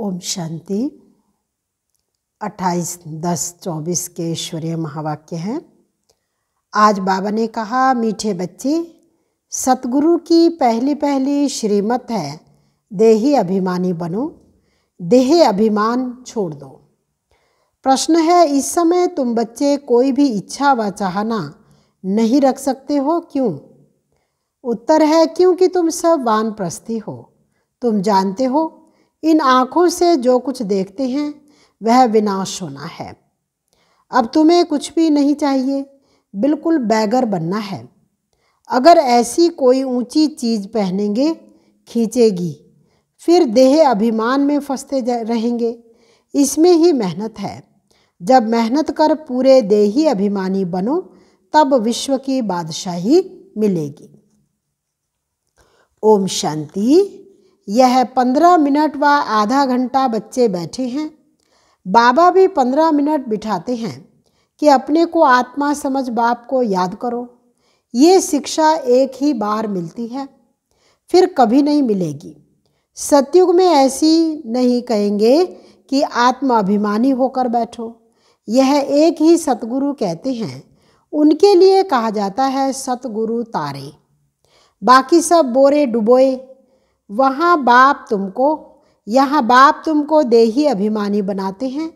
ओम शांति। 28/10/24 के ईश्वरीय महावाक्य हैं। आज बाबा ने कहा, मीठे बच्चे, सतगुरु की पहली पहली श्रीमत है, देही अभिमानी बनो, देह अभिमान छोड़ दो। प्रश्न है, इस समय तुम बच्चे कोई भी इच्छा व चाहना नहीं रख सकते हो, क्यों? उत्तर है, क्योंकि तुम सब वानप्रस्थी हो। तुम जानते हो, इन आँखों से जो कुछ देखते हैं वह विनाश होना है। अब तुम्हें कुछ भी नहीं चाहिए, बिल्कुल बैगर बनना है। अगर ऐसी कोई ऊंची चीज़ पहनेंगे, खींचेगी, फिर देह अभिमान में फंसते रहेंगे। इसमें ही मेहनत है। जब मेहनत कर पूरे देही अभिमानी बनो, तब विश्व की बादशाही मिलेगी। ओम शांति। यह 15 मिनट व आधा घंटा बच्चे बैठे हैं। बाबा भी 15 मिनट बिठाते हैं कि अपने को आत्मा समझ बाप को याद करो। ये शिक्षा एक ही बार मिलती है, फिर कभी नहीं मिलेगी। सतयुग में ऐसी नहीं कहेंगे कि आत्मा अभिमानी होकर बैठो। यह एक ही सतगुरु कहते हैं। उनके लिए कहा जाता है सतगुरु तारे। बाकी सब बोरे डुबोए। यहाँ बाप तुमको देही अभिमानी बनाते हैं।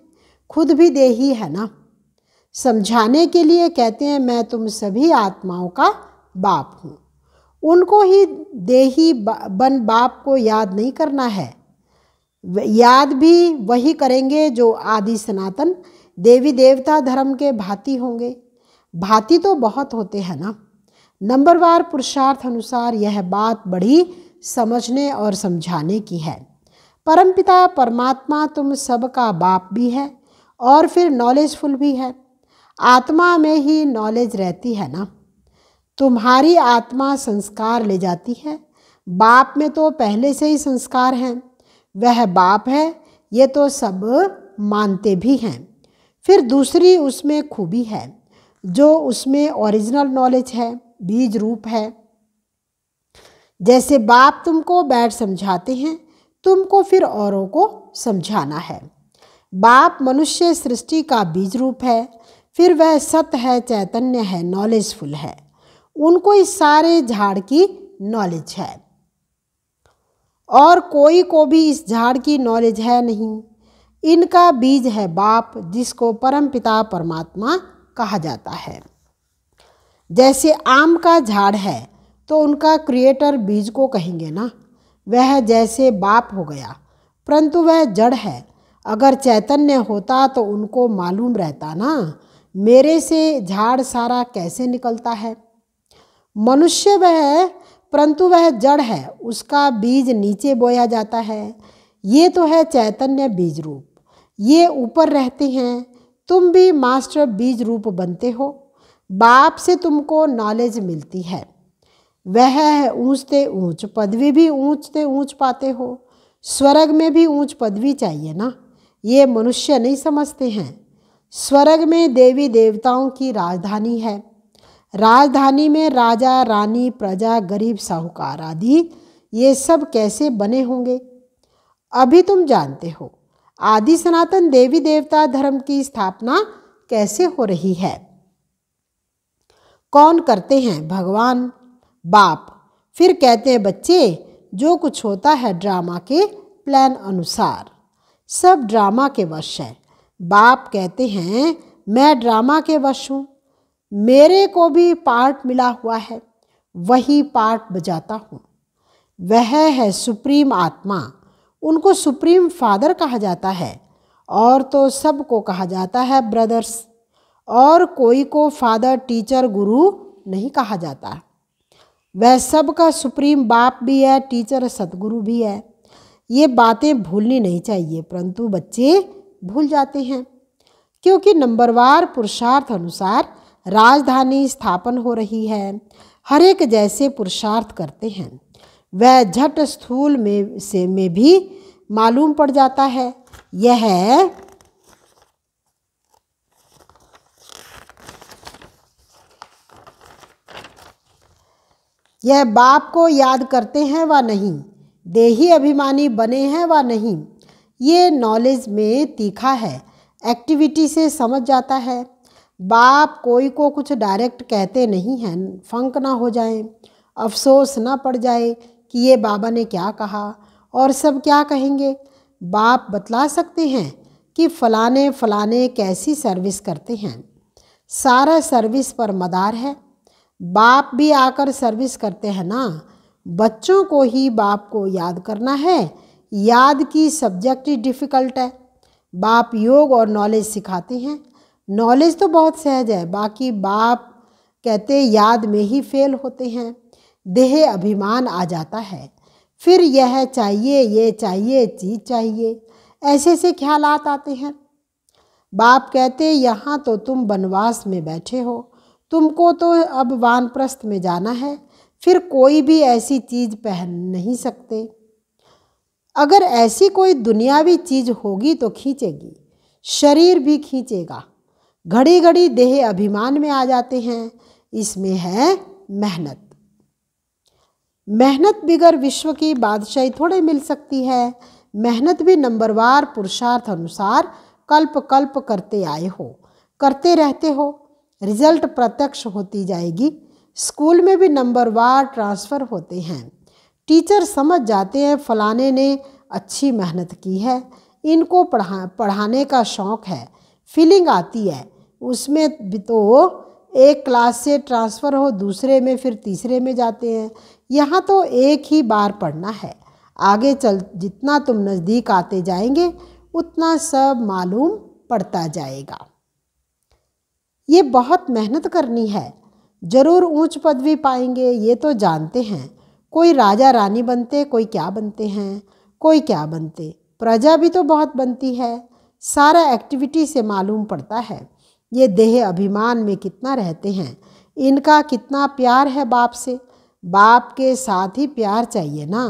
खुद भी देही है ना। समझाने के लिए कहते हैं, मैं तुम सभी आत्माओं का बाप हूँ। उनको ही देही बन बाप को याद नहीं करना है। याद भी वही करेंगे जो आदि सनातन देवी देवता धर्म के भांति होंगे। भांति तो बहुत होते हैं ना। नंबरवार पुरुषार्थ अनुसार यह बात बड़ी समझने और समझाने की है। परमपिता परमात्मा तुम सबका बाप भी है और फिर नॉलेजफुल भी है। आत्मा में ही नॉलेज रहती है ना। तुम्हारी आत्मा संस्कार ले जाती है। बाप में तो पहले से ही संस्कार हैं। वह बाप है, ये तो सब मानते भी हैं। फिर दूसरी उसमें खूबी है, जो उसमें ओरिजिनल नॉलेज है, बीज रूप है। जैसे बाप तुमको बैठ समझाते हैं, तुमको फिर औरों को समझाना है। बाप मनुष्य सृष्टि का बीज रूप है, फिर वह सत्य है, चैतन्य है, नॉलेजफुल है। उनको इस सारे झाड़ की नॉलेज है और कोई को भी इस झाड़ की नॉलेज है नहीं। इनका बीज है बाप, जिसको परमपिता परमात्मा कहा जाता है। जैसे आम का झाड़ है तो उनका क्रिएटर बीज को कहेंगे ना। वह जैसे बाप हो गया, परंतु वह जड़ है। अगर चैतन्य होता तो उनको मालूम रहता ना, मेरे से झाड़ सारा कैसे निकलता है। मनुष्य वह, परंतु वह जड़ है, उसका बीज नीचे बोया जाता है। ये तो है चैतन्य बीज रूप। ये ऊपर रहते हैं। तुम भी मास्टर बीज रूप बनते हो। बाप से तुमको नॉलेज मिलती है। वह है ऊंचते ऊंच, पदवी भी ऊंचते ऊंच पाते हो। स्वर्ग में भी ऊंच पदवी चाहिए ना। ये मनुष्य नहीं समझते हैं। स्वर्ग में देवी देवताओं की राजधानी है। राजधानी में राजा रानी, प्रजा, गरीब, साहूकार आदि ये सब कैसे बने होंगे, अभी तुम जानते हो। आदि सनातन देवी देवता धर्म की स्थापना कैसे हो रही है, कौन करते हैं? भगवान बाप। फिर कहते हैं, बच्चे, जो कुछ होता है ड्रामा के प्लान अनुसार। सब ड्रामा के वश है। बाप कहते हैं, मैं ड्रामा के वश हूँ। मेरे को भी पार्ट मिला हुआ है, वही पार्ट बजाता हूँ। वह है सुप्रीम आत्मा। उनको सुप्रीम फादर कहा जाता है और तो सबको कहा जाता है ब्रदर्स। और कोई को फादर, टीचर, गुरु नहीं कहा जाता। वह सबका सुप्रीम बाप भी है, टीचर, सतगुरु भी है। ये बातें भूलनी नहीं चाहिए, परंतु बच्चे भूल जाते हैं, क्योंकि नंबरवार पुरुषार्थ अनुसार राजधानी स्थापन हो रही है। हर एक जैसे पुरुषार्थ करते हैं। वह झट स्थूल में भी मालूम पड़ जाता है। यह बाप को याद करते हैं व नहीं, देही अभिमानी बने हैं व नहीं, ये नॉलेज में तीखा है, एक्टिविटी से समझ जाता है। बाप कोई को कुछ डायरेक्ट कहते नहीं हैं, फंक ना हो जाए, अफसोस ना पड़ जाए कि ये बाबा ने क्या कहा और सब क्या कहेंगे। बाप बतला सकते हैं कि फलाने फलाने कैसी सर्विस करते हैं, सारा सर्विस पर मदार है। बाप भी आकर सर्विस करते हैं ना। बच्चों को ही बाप को याद करना है, याद की सब्जेक्ट ही डिफ़िकल्ट है। बाप योग और नॉलेज सिखाते हैं। नॉलेज तो बहुत सहज है, बाकी बाप कहते याद में ही फेल होते हैं। देह अभिमान आ जाता है, फिर यह चाहिए, ये चाहिए, चीज़ चाहिए, ऐसे से ख्यालात आते हैं। बाप कहते यहाँ तो तुम वनवास में बैठे हो, तुमको तो अब वानप्रस्थ में जाना है, फिर कोई भी ऐसी चीज़ पहन नहीं सकते। अगर ऐसी कोई दुनियावी चीज़ होगी तो खींचेगी, शरीर भी खींचेगा। घड़ी घड़ी देह अभिमान में आ जाते हैं। इसमें है मेहनत। मेहनत बिगर विश्व की बादशाही थोड़े मिल सकती है। मेहनत भी नंबरवार पुरुषार्थ अनुसार कल्प कल्प करते आए हो, करते रहते हो, रिजल्ट प्रत्यक्ष होती जाएगी। स्कूल में भी नंबरवार ट्रांसफ़र होते हैं। टीचर समझ जाते हैं फलाने ने अच्छी मेहनत की है, इनको पढ़ाने का शौक़ है, फीलिंग आती है। उसमें भी तो एक क्लास से ट्रांसफ़र हो दूसरे में, फिर तीसरे में जाते हैं। यहाँ तो एक ही बार पढ़ना है। आगे चल जितना तुम नज़दीक आते जाएंगे उतना सब मालूम पड़ता जाएगा। ये बहुत मेहनत करनी है, ज़रूर ऊंच पदवी पाएंगे, ये तो जानते हैं। कोई राजा रानी बनते, कोई क्या बनते हैं, कोई क्या बनते। प्रजा भी तो बहुत बनती है, सारा एक्टिविटी से मालूम पड़ता है। ये देह अभिमान में कितना रहते हैं, इनका कितना प्यार है बाप से। बाप के साथ ही प्यार चाहिए ना,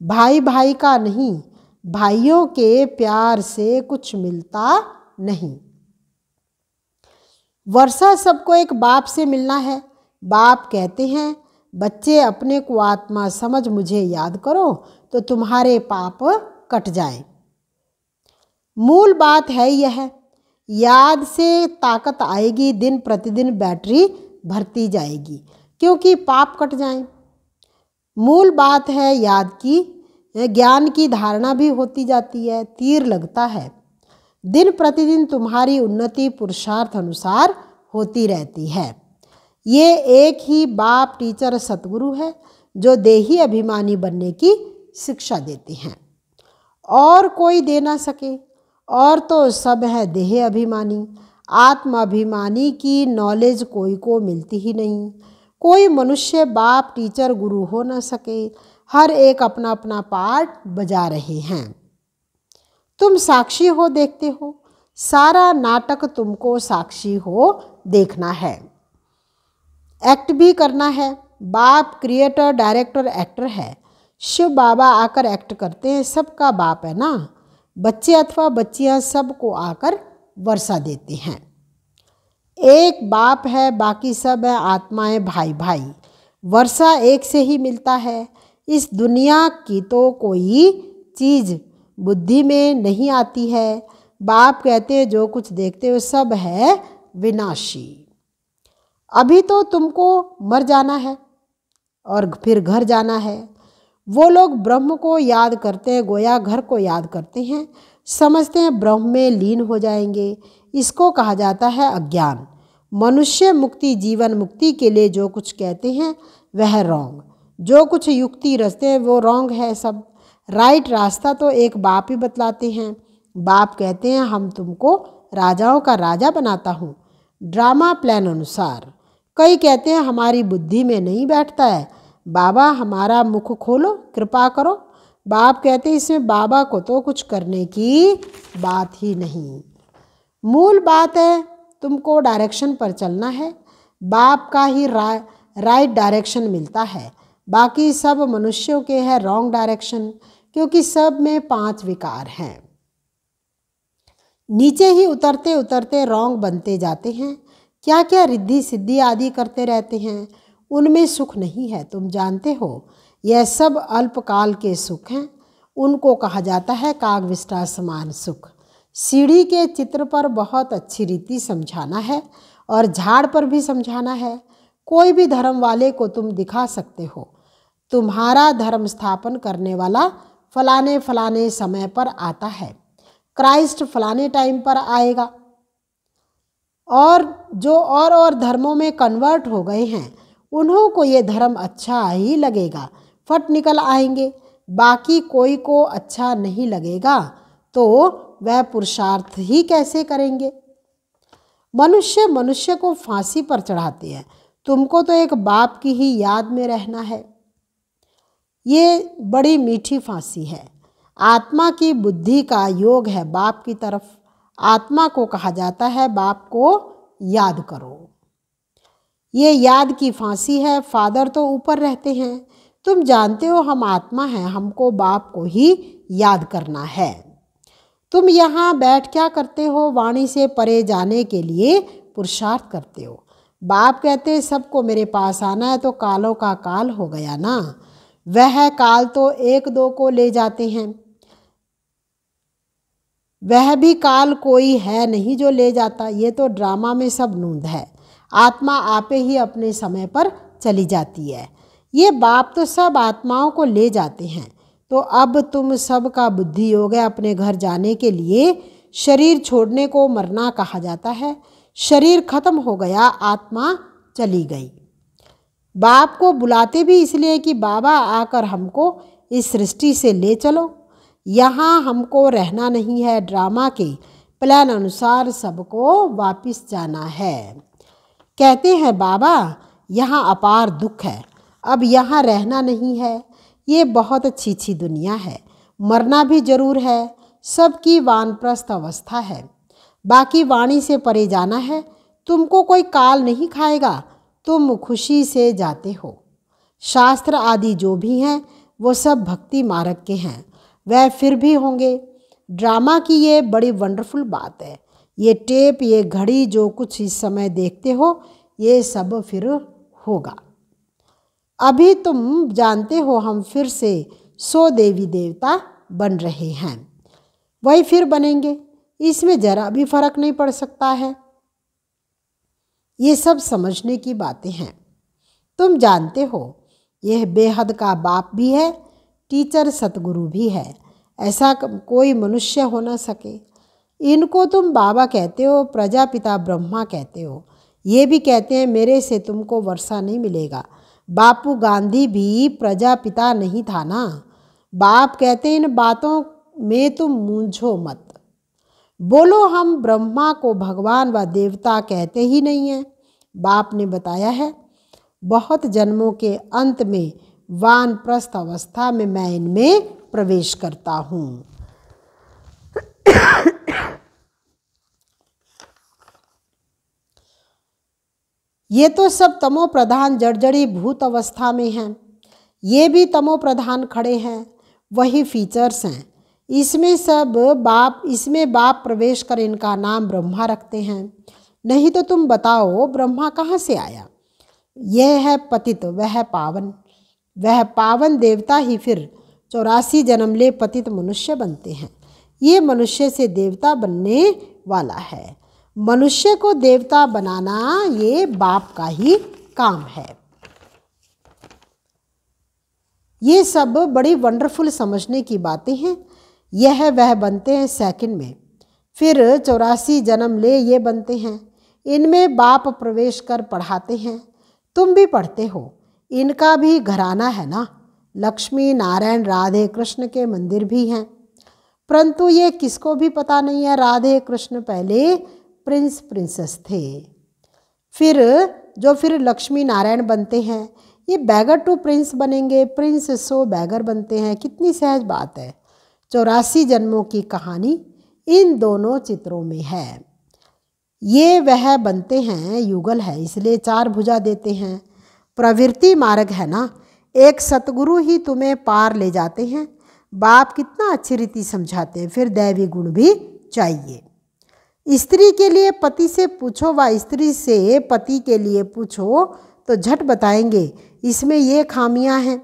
भाई भाई का नहीं। भाइयों के प्यार से कुछ मिलता नहीं। वर्षा सबको एक बाप से मिलना है। बाप कहते हैं बच्चे अपने को आत्मा समझ मुझे याद करो तो तुम्हारे पाप कट जाए। मूल बात है यह, याद से ताकत आएगी, दिन प्रतिदिन बैटरी भरती जाएगी क्योंकि पाप कट जाएं। मूल बात है याद की, ज्ञान की धारणा भी होती जाती है, तीर लगता है। दिन प्रतिदिन तुम्हारी उन्नति पुरुषार्थ अनुसार होती रहती है। ये एक ही बाप टीचर सतगुरु है जो देही अभिमानी बनने की शिक्षा देते हैं, और कोई दे ना सके। और तो सब है देह अभिमानी। आत्माभिमानी की नॉलेज कोई को मिलती ही नहीं। कोई मनुष्य बाप टीचर गुरु हो ना सके। हर एक अपना अपना पार्ट बजा रहे हैं। तुम साक्षी हो, देखते हो, सारा नाटक तुमको साक्षी हो देखना है, एक्ट भी करना है। बाप क्रिएटर डायरेक्टर एक्टर है। शिव बाबा आकर एक्ट करते हैं, सबका बाप है ना। बच्चे अथवा बच्चियां सबको आकर वर्षा देते हैं। एक बाप है, बाकी सब है आत्माएं भाई भाई। वर्षा एक से ही मिलता है। इस दुनिया की तो कोई चीज़ बुद्धि में नहीं आती है। बाप कहते हैं जो कुछ देखते हो सब है विनाशी। अभी तो तुमको मर जाना है और फिर घर जाना है। वो लोग ब्रह्म को याद करते हैं, गोया घर को याद करते हैं, समझते हैं ब्रह्म में लीन हो जाएंगे। इसको कहा जाता है अज्ञान। मनुष्य मुक्ति, जीवन मुक्ति के लिए जो कुछ कहते हैं वह रॉन्ग, जो कुछ युक्ति रचते हैं वो रॉन्ग है सब। राइट रास्ता तो एक बाप ही बतलाते हैं। बाप कहते हैं हम तुमको राजाओं का राजा बनाता हूँ, ड्रामा प्लान अनुसार। कई कहते हैं हमारी बुद्धि में नहीं बैठता है, बाबा हमारा मुख खोलो, कृपा करो। बाप कहते हैं इसमें बाबा को तो कुछ करने की बात ही नहीं। मूल बात है तुमको डायरेक्शन पर चलना है। बाप का ही राइट डायरेक्शन मिलता है, बाकी सब मनुष्यों के है रॉन्ग डायरेक्शन, क्योंकि सब में 5 विकार हैं। नीचे ही उतरते उतरते रॉन्ग बनते जाते हैं। क्या क्या रिद्धि सिद्धि आदि करते रहते हैं, उनमें सुख नहीं है। तुम जानते हो यह सब अल्पकाल के सुख हैं, उनको कहा जाता है कागविष्टा समान सुख। सीढ़ी के चित्र पर बहुत अच्छी रीति समझाना है और झाड़ पर भी समझाना है। कोई भी धर्म वाले को तुम दिखा सकते हो, तुम्हारा धर्म स्थापन करने वाला फलाने फलाने समय पर आता है, क्राइस्ट फलाने टाइम पर आएगा। और जो और धर्मों में कन्वर्ट हो गए हैं उन्हों को ये धर्म अच्छा ही लगेगा, फट निकल आएंगे। बाकी कोई को अच्छा नहीं लगेगा तो वह पुरुषार्थ ही कैसे करेंगे। मनुष्य मनुष्य को फांसी पर चढ़ाते हैं, तुमको तो एक बाप की ही याद में रहना है। ये बड़ी मीठी फांसी है। आत्मा की बुद्धि का योग है बाप की तरफ। आत्मा को कहा जाता है बाप को याद करो। ये याद की फांसी है। फादर तो ऊपर रहते हैं, तुम जानते हो हम आत्मा हैं, हमको बाप को ही याद करना है। तुम यहाँ बैठ क्या करते हो? वाणी से परे जाने के लिए पुरुषार्थ करते हो। बाप कहते सबको मेरे पास आना है, तो कालों का काल हो गया ना। वह काल तो एक दो को ले जाते हैं, वह भी काल कोई है नहीं जो ले जाता। ये तो ड्रामा में सब नूंद है। आत्मा आपे ही अपने समय पर चली जाती है। ये बाप तो सब आत्माओं को ले जाते हैं। तो अब तुम सब का बुद्धि योग है अपने घर जाने के लिए। शरीर छोड़ने को मरना कहा जाता है। शरीर खत्म हो गया, आत्मा चली गई। बाप को बुलाते भी इसलिए कि बाबा आकर हमको इस सृष्टि से ले चलो, यहाँ हमको रहना नहीं है। ड्रामा के प्लान अनुसार सबको वापस जाना है। कहते हैं बाबा यहाँ अपार दुख है, अब यहाँ रहना नहीं है। ये बहुत अच्छी दुनिया है, मरना भी जरूर है। सबकी वानप्रस्थ अवस्था है, बाकी वाणी से परे जाना है। तुमको कोई काल नहीं खाएगा, तुम खुशी से जाते हो। शास्त्र आदि जो भी हैं वो सब भक्ति मार्ग के हैं, वह फिर भी होंगे। ड्रामा की ये बड़ी वंडरफुल बात है। ये टेप, ये घड़ी, जो कुछ इस समय देखते हो, ये सब फिर होगा। अभी तुम जानते हो हम फिर से 100 देवी देवता बन रहे हैं, वही फिर बनेंगे। इसमें जरा भी फर्क नहीं पड़ सकता है। ये सब समझने की बातें हैं। तुम जानते हो यह बेहद का बाप भी है, टीचर सतगुरु भी है। ऐसा कोई मनुष्य हो ना सके। इनको तुम बाबा कहते हो, प्रजापिता ब्रह्मा कहते हो। ये भी कहते हैं मेरे से तुमको वर्षा नहीं मिलेगा। बापू गांधी भी प्रजापिता नहीं था ना। बाप कहते हैं इन बातों में तुम मूंझो मत। बोलो हम ब्रह्मा को भगवान व देवता कहते ही नहीं हैं। बाप ने बताया है बहुत जन्मों के अंत में वानप्रस्थ अवस्था में मैं इनमें प्रवेश करता हूँ। ये तो सब तमो प्रधान जड़जड़ी भूत अवस्था में हैं। ये भी तमो प्रधान खड़े हैं, वही फीचर्स हैं। इसमें बाप प्रवेश कर इनका नाम ब्रह्मा रखते हैं। नहीं तो तुम बताओ ब्रह्मा कहाँ से आया? यह है पतित, वह पावन। वह पावन देवता ही फिर 84 जन्म ले पतित मनुष्य बनते हैं। ये मनुष्य से देवता बनने वाला है। मनुष्य को देवता बनाना ये बाप का ही काम है। ये सब बड़ी वंडरफुल समझने की बातें हैं। यह वह बनते हैं सेकंड में, फिर 84 जन्म ले ये बनते हैं। इनमें बाप प्रवेश कर पढ़ाते हैं। तुम भी पढ़ते हो, इनका भी घराना है ना। लक्ष्मी नारायण राधे कृष्ण के मंदिर भी हैं, परंतु ये किसको भी पता नहीं है राधे कृष्ण पहले प्रिंस प्रिंसेस थे। फिर लक्ष्मी नारायण बनते हैं, ये बैगर टू प्रिंस बनेंगे, प्रिंस सो बैगर बनते हैं। कितनी सहज बात है। 84 जन्मों की कहानी इन दोनों चित्रों में है। ये वह बनते हैं, युगल है इसलिए 4 भुजा देते हैं। प्रवृत्ति मार्ग है ना, एक सतगुरु ही तुम्हें पार ले जाते हैं। बाप कितना अच्छी रीति समझाते हैं। फिर दैवी गुण भी चाहिए। स्त्री के लिए पति से पूछो व स्त्री से पति के लिए पूछो तो झट बताएंगे इसमें ये खामियां हैं।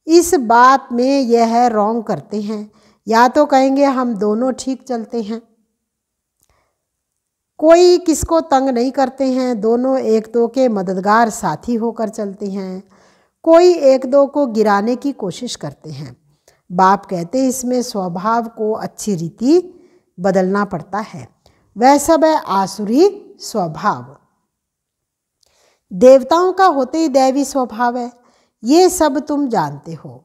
इस बात में यह रॉन्ग करते हैं, या तो कहेंगे हम दोनों ठीक चलते हैं, कोई किसको तंग नहीं करते हैं, दोनों एक दो के मददगार साथी होकर चलते हैं, कोई एक दो को गिराने की कोशिश करते हैं। बाप कहते हैं इसमें स्वभाव को अच्छी रीति बदलना पड़ता है। वह सब है आसुरी स्वभाव। देवताओं का होते ही दैवी स्वभाव है, ये सब तुम जानते हो।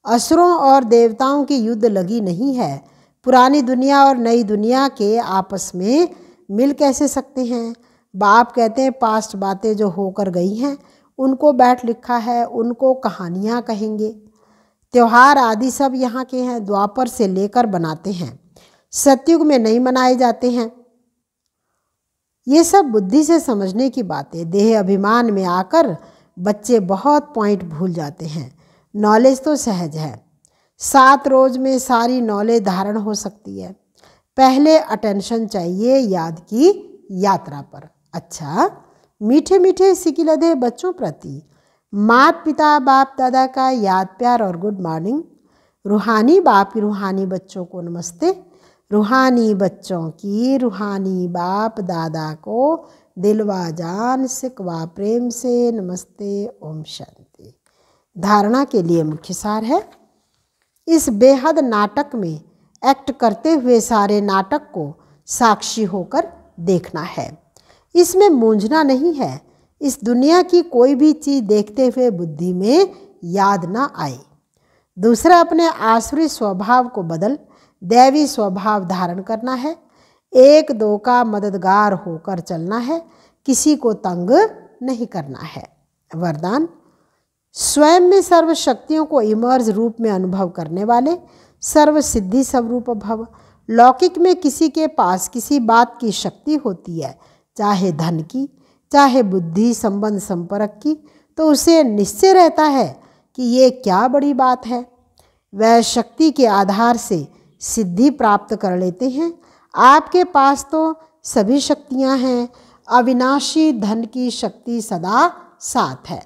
असुरों और देवताओं की युद्ध लगी नहीं है। पुरानी दुनिया और नई दुनिया के आपस में मिल कैसे सकते हैं। बाप कहते हैं पास्ट बातें जो होकर गई हैं उनको बैठ लिखा है, उनको कहानियाँ कहेंगे। त्योहार आदि सब यहाँ के हैं, द्वापर से लेकर बनाते हैं, सतयुग में नहीं मनाए जाते हैं। ये सब बुद्धि से समझने की बातें। देह अभिमान में आकर बच्चे बहुत पॉइंट भूल जाते हैं। नॉलेज तो सहज है, 7 रोज में सारी नॉलेज धारण हो सकती है। पहले अटेंशन चाहिए याद की यात्रा पर। अच्छा, मीठे मीठे सिकिलधे बच्चों प्रति माता पिता बाप दादा का याद प्यार और गुड मॉर्निंग। रूहानी बाप की रूहानी बच्चों को नमस्ते। रूहानी बच्चों की रूहानी बाप दादा को दिलवा जान सिकवा प्रेम से नमस्ते। ओम शांति। धारणा के लिए मुख्य सार है, इस बेहद नाटक में एक्ट करते हुए सारे नाटक को साक्षी होकर देखना है। इसमें मूंझना नहीं है। इस दुनिया की कोई भी चीज़ देखते हुए बुद्धि में याद ना आए। दूसरा, अपने आसुरी स्वभाव को बदल दैवी स्वभाव धारण करना है। एक दो का मददगार होकर चलना है, किसी को तंग नहीं करना है। वरदान, स्वयं में सर्व शक्तियों को इमर्ज रूप में अनुभव करने वाले सर्व सिद्धि स्वरूप भव। लौकिक में किसी के पास किसी बात की शक्ति होती है, चाहे धन की चाहे बुद्धि संबंध संपर्क की, तो उसे निश्चय रहता है कि ये क्या बड़ी बात है। वह शक्ति के आधार से सिद्धि प्राप्त कर लेते हैं। आपके पास तो सभी शक्तियां हैं। अविनाशी धन की शक्ति सदा साथ है,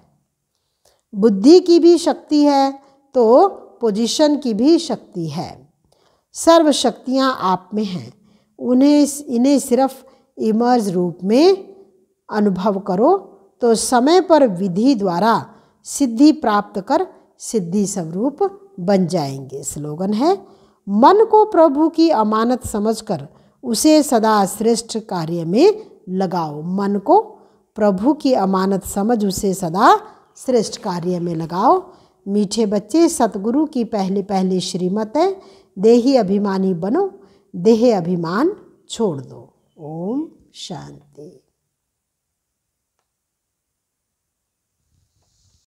बुद्धि की भी शक्ति है तो पोजीशन की भी शक्ति है। सर्व शक्तियां आप में हैं। इन्हें सिर्फ इमर्ज रूप में अनुभव करो तो समय पर विधि द्वारा सिद्धि प्राप्त कर सिद्धि स्वरूप बन जाएंगे। स्लोगन है, मन को प्रभु की अमानत समझकर उसे सदा श्रेष्ठ कार्य में लगाओ। मन को प्रभु की अमानत समझ उसे सदा श्रेष्ठ कार्य में लगाओ। मीठे बच्चे, सतगुरु की पहली श्रीमत है, देही अभिमानी बनो, देह अभिमान छोड़ दो। ओम शांति।